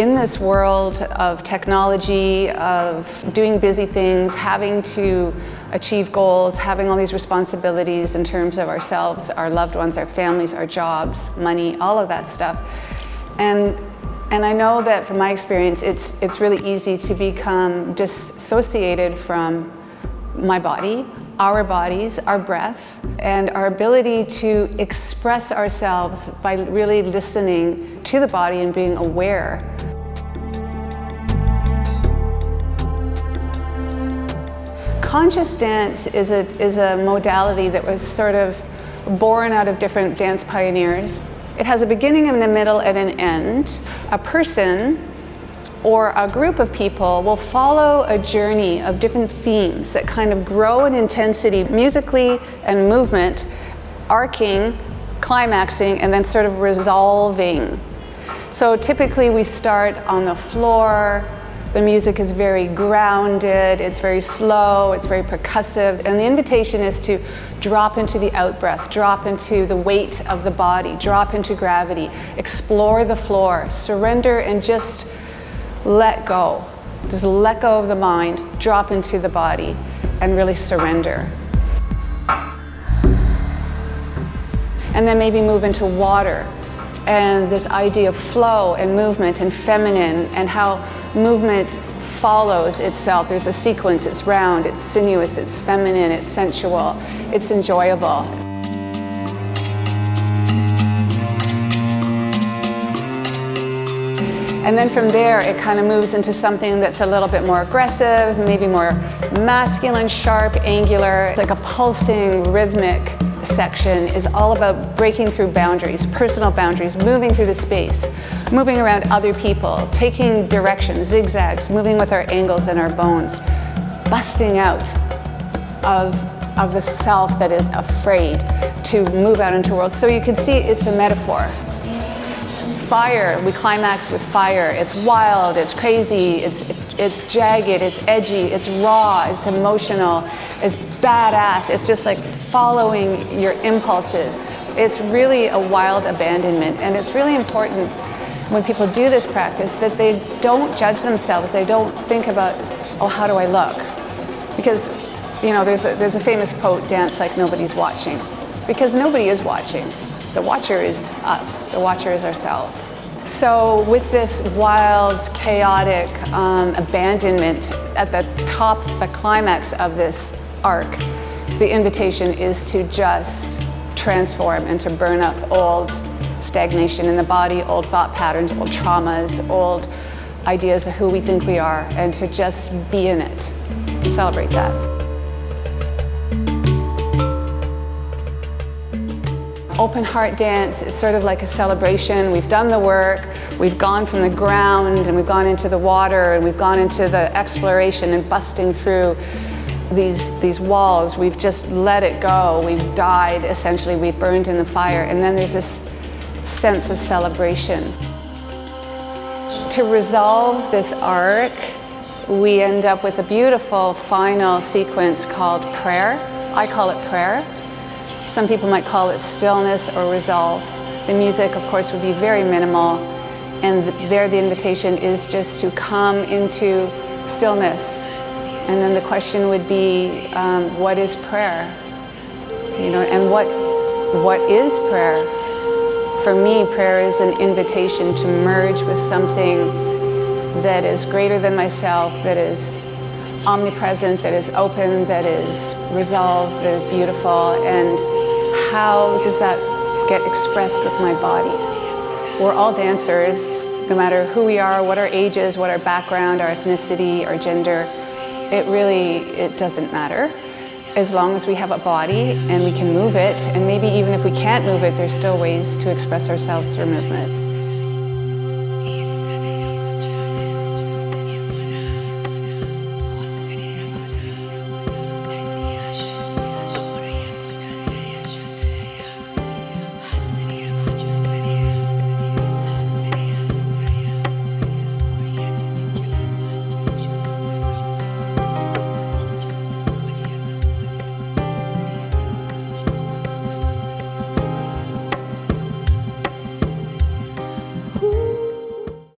in this world of technology, of doing busy things, having to achieve goals, having all these responsibilities in terms of ourselves, our loved ones, our families, our jobs, money, all of that stuff. And I know that from my experience, it's really easy to become dissociated from my body, our bodies, our breath, and our ability to express ourselves by really listening to the body and being aware. Conscious dance is a modality that was sort of born out of different dance pioneers. It has a beginning and a middle and an end. A person or a group of people will follow a journey of different themes that kind of grow in intensity musically and movement, arcing, climaxing, and then sort of resolving. So typically we start on the floor. The music is very grounded, it's very slow, it's very percussive, and the invitation is to drop into the out-breath, drop into the weight of the body, drop into gravity, explore the floor, surrender, and just let go. Just let go of the mind, drop into the body, and really surrender. And then maybe move into water, and this idea of flow and movement and feminine, and how movement follows itself. There's a sequence, it's round, it's sinuous, it's feminine, it's sensual, it's enjoyable. And then from there, it kind of moves into something that's a little bit more aggressive, maybe more masculine, sharp, angular. It's like a pulsing, rhythmic section is all about breaking through boundaries, personal boundaries, moving through the space, moving around other people, taking direction, zigzags, moving with our angles and our bones, busting out of the self that is afraid to move out into the world. So you can see it's a metaphor. Fire, we climax with fire. It's wild, it's crazy, it's jagged, it's edgy, it's raw, it's emotional, it's badass. It's just like following your impulses. It's really a wild abandonment, and it's really important when people do this practice that they don't judge themselves. They don't think about, oh, how do I look? Because, you know, there's a famous quote, dance like nobody's watching. Because nobody is watching. The watcher is us. The watcher is ourselves. So with this wild, chaotic abandonment at the top, the climax of this arc, the invitation is to just transform and to burn up old stagnation in the body, old thought patterns, old traumas, old ideas of who we think we are, and to just be in it. Celebrate that. Open heart dance is sort of like a celebration. We've done the work, we've gone from the ground, and we've gone into the water, and we've gone into the exploration and busting through these walls. We've just let it go. We've died, essentially. We've burned in the fire. And then there's this sense of celebration. To resolve this arc, we end up with a beautiful final sequence called prayer. I call it prayer. Some people might call it stillness or resolve. The music, of course, would be very minimal, and there the invitation is just to come into stillness. And then the question would be, what is prayer? You know, and what is prayer? For me, prayer is an invitation to merge with something that is greater than myself, that is omnipresent, that is open, that is resolved, that is beautiful. And how does that get expressed with my body? We're all dancers, no matter who we are, what our age is, what our background, our ethnicity, our gender. It doesn't matter. As long as we have a body and we can move it, and maybe even if we can't move it, there's still ways to express ourselves through movement.